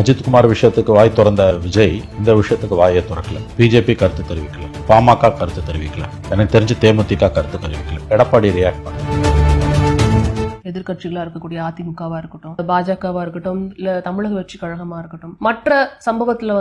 அஜித்குமார் விஷயத்துக்கு வாய் திறந்த விஜய் இந்த விஷயத்துக்கு வாயை திறக்கல. பிஜேபி கருத்து தெரிவிக்கல, பாமக கருத்து தெரிவிக்கல, எனக்கு தெரிஞ்சு தேமுதிக கருத்து தெரிவிக்கல. எடப்பாடி ரியாக்ட் பண்ண எதிர்கட்சிகளா இருக்கக்கூடிய அதிமுகவா இருக்கட்டும், பாஜகவா இருக்கட்டும், இல்ல தமிழக வெற்றி கழகமா இருக்கட்டும், மற்ற சம்பவத்துல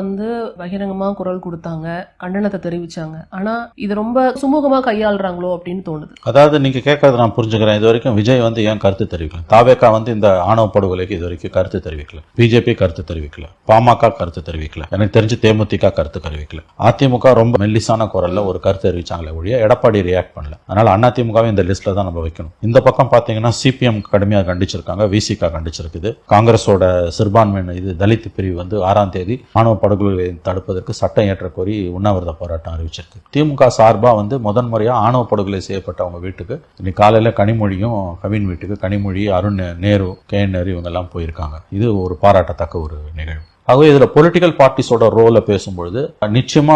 பகிரங்கமா குரல் கொடுத்தாங்க, கண்டனத்தை தெரிவிச்சாங்க. ஆனா இது ரொம்ப சுமூகமா கையாளுறாங்களோ அப்படின்னு தோணுது. அதாவது நீங்க கேட்கறது நான் புரிஞ்சுக்கிறேன். இது வரைக்கும் விஜய் ஏன் கருத்து தெரிவிக்கல, தாவேகா இந்த ஆணவ படுகொலைக்கு இது வரைக்கும் கருத்து தெரிவிக்கல, பிஜேபி கருத்து தெரிவிக்கல, பாமக கருத்து தெரிவிக்கல, எனக்கு தெரிஞ்சு தேமுதிக கருத்து தெரிவிக்கல. அதிமுக ரொம்ப மெல்லிசான குரல்ல ஒரு கருத்து தெரிவிச்சாங்களே ஒழிய எடப்பாடி ரியாக்ட் பண்ணல. அதனால அதிமுகவை இந்த லிஸ்ட்ல தான் நம்ம வைக்கணும். இந்த பக்கம் பாத்தீங்கன்னா சிபிஎம் கடுமையாக கண்டிச்சிருக்காங்க, விசிக கண்டிச்சிருக்குது. காங்கிரஸோட சிறுபான்மையின தலித் பிரிவு 6ஆம் தேதி ஆணவ படுகொலைகளை தடுப்பதற்கு சட்டம் ஏற்ற கோரி உண்ணாவிரத போராட்டம் அறிவிச்சிருக்கு. திமுக சார்பா முதன்முறையா ஆணவ படுகொலை செய்யப்பட்டவங்க வீட்டுக்கு இன்னைக்கு காலையில கனிமொழியும் கவின் வீட்டுக்கு கனிமொழி, அருண் நேரு, KN நேரு இவங்க எல்லாம் போயிருக்காங்க. இது ஒரு பாராட்டத்தக்க ஒரு நிகழ்வு. ஆகவே இதுல பொலிட்டிக்கல் பார்ட்டிஸோட ரோலை பேசும்பொழுது நிச்சயமா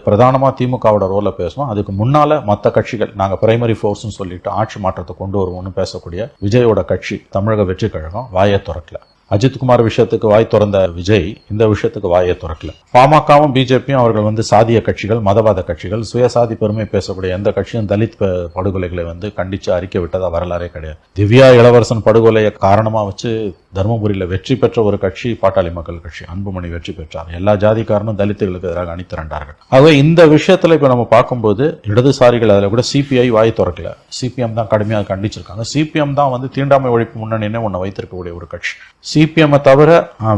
பிரதானமா திமுகவோட ரோலை பேசணும். அதுக்கு முன்னால மற்ற கட்சிகள் நாங்க பிரைமரி ஃபோர்ஸ்னு சொல்லிட்டு ஆட்சி மாற்றத்தை கொண்டு வருவோம்னு பேசக்கூடிய விஜயோட கட்சி தமிழக வெற்றி கழகம் வாயை திறக்கல. அஜித்குமார் விஷயத்துக்கு வாய் திறந்த விஜய் இந்த விஷயத்துக்கு வாயை திறக்கல. பாமகவும் பிஜேபியும் அவர்கள் சாதிய கட்சிகள், மதவாத கட்சிகள், சுயசாதி பெருமை பேசக்கூடிய எந்த கட்சியும் தலித் படுகொலைகளை கண்டிச்சு அறிக்கை விட்டதா வரலாறே கிடையாது. திவ்யா இளவரசன் படுகொலையை காரணமா வச்சு தர்மபுரியில வெற்றி பெற்ற ஒரு கட்சி பாட்டாளி மக்கள் கட்சி. அன்புமணி வெற்றி பெற்றார். எல்லா ஜாதிக்காரனும் தலித்துகளுக்கு எதிராக அணிதிரண்டார்கள். ஆகவே இந்த விஷயத்துல இப்ப நம்ம பார்க்கும்போது இடதுசாரிகள் அதுல கூட சிபிஐ வாய் திறக்கல, சிபிஎம் தான் கடுமையாக கண்டிச்சிருக்காங்க. சிபிஎம் தான் தீண்டாமை ஒழிப்பு முன்னணின்னு ஒன்னு வைத்திருக்கக்கூடிய ஒரு கட்சி. சிபிஎம் தவிர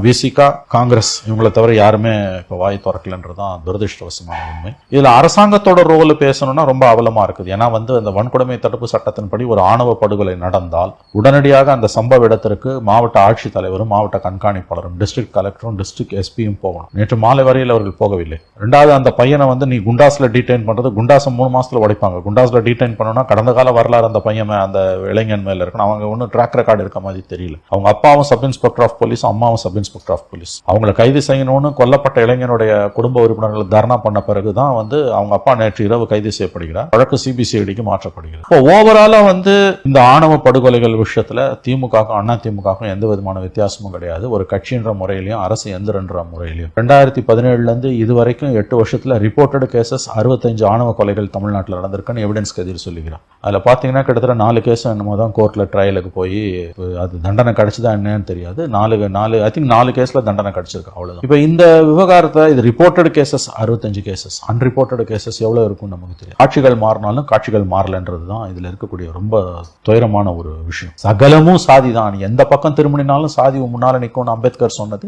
விசிகா, காங்கிரஸ் இவங்களை தவிர யாருமே இப்ப வாய் திறக்கலன்றதுதான் துரதிருஷ்டவசமான உண்மை. இதுல அரசாங்கத்தோட ரோல் பேசணும்னா ரொம்ப அவலமா இருக்குது. ஏன்னா அந்த வன்கொடுமை தடுப்பு சட்டத்தின்படி ஒரு ஆணவ படுகொலை நடந்தால் உடனடியாக அந்த சம்பவ இடத்திற்கு மாவட்ட ஆட்சித் தலைவரும், மாவட்ட கண்காணிப்பாளரும், டிஸ்ட்ரிக்ட் கலெக்டரும், டிஸ்ட்ரிக்ட் எஸ்பியும் போகணும். நேற்று மாலை வரையில் அவர்கள் போகவில்லை. ரெண்டாவது அந்த பையனை நீ குண்டாஸ்ல டீடைன் பண்றது, குண்டாசம் 3 மாசத்துல உடைப்பாங்க. குண்டாஸ்ல டீடைன் பண்ணணும்னா கடந்த கால வரலாறு அந்த பையன் அந்த இளைஞன் மேல இருக்கணும். அவங்க ஒன்னும் ட்ராக் ரெக்கார்டு இருக்க மாதிரி தெரியல. அவங்க அப்பாவும் சப் இன்ஸ்பெக்டர் ஆஃப் போலீஸ், அம்மாவும் சப் இன்ஸ்பெக்டர் ஆஃப் போலீஸ். அவங்களை கைது செய்யணும்னு கொல்லப்பட்ட இளைஞனுடைய குடும்ப உறுப்பினர்கள் தர்ணா பண்ண பிறகுதான் அவங்க அப்பா நேற்று இரவு கைது செய்யப்படுகிறார். வழக்கு சிபிசிஐடிக்கு மாற்றப்படுகிறது. இப்போ ஓவராலா இந்த ஆணவ படுகொலைகள் விஷயத்துல திமுகவும் அதிமுகவும் எந்த விதமான வித்தியாசமும் கிடையாது. ஒரு கட்சின்ற முறையிலையும் அரசு எந்திரன்ற முறையிலையும் 2017 இருந்து இதுவரைக்கும் 8 வருஷத்துல ரிப்போர்ட்டட் கேசஸ் 65 ஆணவ கொலைகள் தமிழ்நாட்டில் நடந்திருக்குன்னு எவிடன்ஸ் கதிர் சொல்லுகிறான். அதுல பாத்தீங்கன்னா கிட்டத்தட்ட 4 கேஸ் என்னமோ தான் கோர்ட்ல ட்ரையலுக்கு போய் அது தண்டனை கிடைச்சதா என்னன்னு தெரியாது. 4 கேஸ்ல தண்டனை கிடைச்சிருக்கு, அவ்வளவுதான். இப்ப இந்த விவகாரத்தை இது ரிப்போர்ட்டட் கேசஸ் 65 கேசஸ், அன்ரிப்போர்ட்டட் கேசஸ் எவ்வளவு இருக்கும் நமக்கு தெரியும். ஆட்சிகள் மாறினாலும் காட்சிகள் மாறலன்றதுதான் இதுல இருக்கக்கூடிய ரொம்ப துயரமான ஒரு விஷயம். சகலமும் சாதி தான், எந்த பக்கம் திரும்பினாலும் சாதி முன்னால நிற்கும்னு அம்பேத்கர் சொன்னது